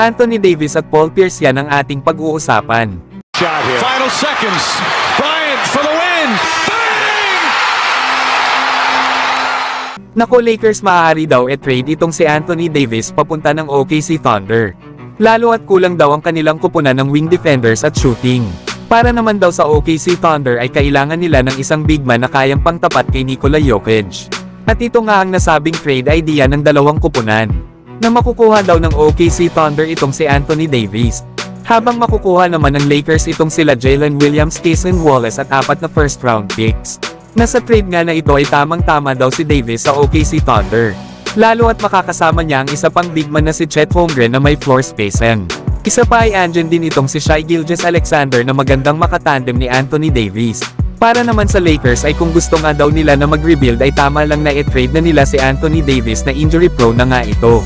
Anthony Davis at Paul Pierce yan ang ating pag-uusapan. Final seconds. Bryant for the win. Bang! Nako Lakers, maaari daw trade itong si Anthony Davis papunta ng OKC Thunder. Lalo at kulang daw ang kanilang kupunan ng wing defenders at shooting. Para naman daw sa OKC Thunder ay kailangan nila ng isang big man na kayang pangtapat kay Nikola Jokic. At ito nga ang nasabing trade idea ng dalawang kupunan. Na makukuha daw ng OKC Thunder itong si Anthony Davis. Habang makukuha naman ng Lakers itong sila Jalen Williams, Cason Wallace at 4 na first round picks. Nasa trade nga na ito ay tamang-tama daw si Davis sa OKC Thunder. Lalo at makakasama niya ang isa pang big man na si Chet Holmgren na may floor spacing. Isa pa ay andyan din itong si Shai Gilgeous-Alexander na magandang makatandem ni Anthony Davis. Para naman sa Lakers ay kung gusto nga daw nila na mag-rebuild ay tama lang na i-trade na nila si Anthony Davis na injury prone na nga ito.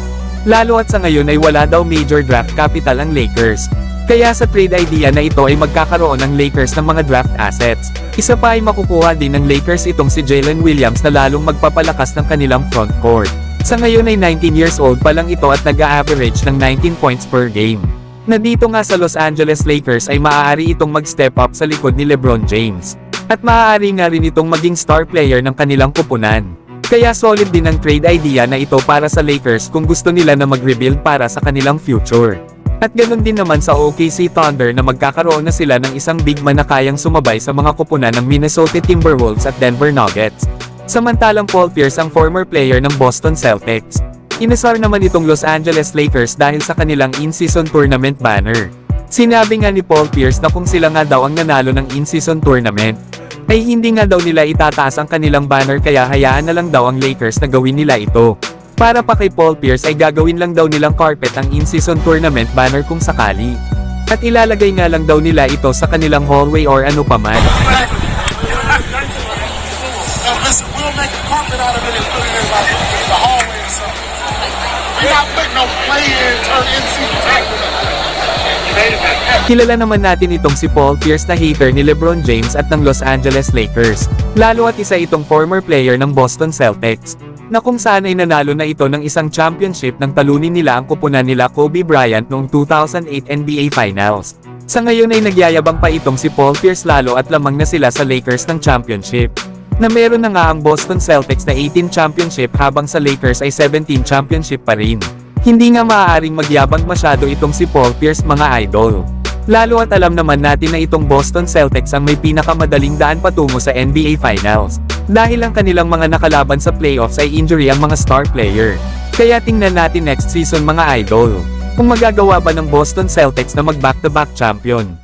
Lalo at sa ngayon ay wala daw major draft capital ang Lakers. Kaya sa trade idea na ito ay magkakaroon ng Lakers ng mga draft assets. Isa pa ay makukuha din ng Lakers itong si Jalen Williams na lalong magpapalakas ng kanilang front court. Sa ngayon ay 19 years old pa lang ito at nag-a-average ng 19 points per game. Na dito nga sa Los Angeles Lakers ay maaari itong mag-step up sa likod ni LeBron James. At maaari nga rin itong maging star player ng kanilang kupunan. Kaya solid din ang trade idea na ito para sa Lakers kung gusto nila na mag-rebuild para sa kanilang future. At ganoon din naman sa OKC Thunder na magkakaroon na sila ng isang big man na kayang sumabay sa mga kupunan ng Minnesota Timberwolves at Denver Nuggets. Samantalang Paul Pierce ang former player ng Boston Celtics. Inasar naman itong Los Angeles Lakers dahil sa kanilang in-season tournament banner. Sinabi nga ni Paul Pierce na kung sila nga daw ang nanalo ng in-season tournament, ay hindi nga daw nila itataas ang kanilang banner kaya hayaan na lang daw ang Lakers na gawin nila ito. Para pa kay Paul Pierce ay gagawin lang daw nilang carpet ang in-season tournament banner kung sakali. At ilalagay nga lang daw nila ito sa kanilang hallway or ano paman. Kilala naman natin itong si Paul Pierce na hater ni LeBron James at ng Los Angeles Lakers. Lalo at isa itong former player ng Boston Celtics. Na kung saan ay nanalo na ito ng isang championship nang talunin nila ang kupunan nila Kobe Bryant noong 2008 NBA Finals. Sa ngayon ay nagyayabang pa itong si Paul Pierce lalo at lamang na sila sa Lakers ng championship. Na meron na nga ang Boston Celtics na 18 championship habang sa Lakers ay 17 championship pa rin. Hindi nga maaaring magyabang masyado itong si Paul Pierce mga idol. Lalo at alam naman natin na itong Boston Celtics ang may pinakamadaling daan patungo sa NBA Finals. Dahil ang kanilang mga nakalaban sa playoffs ay injury ang mga star player. Kaya tingnan natin next season mga idol. Kung magagawa ba ng Boston Celtics na mag back-to-back champion.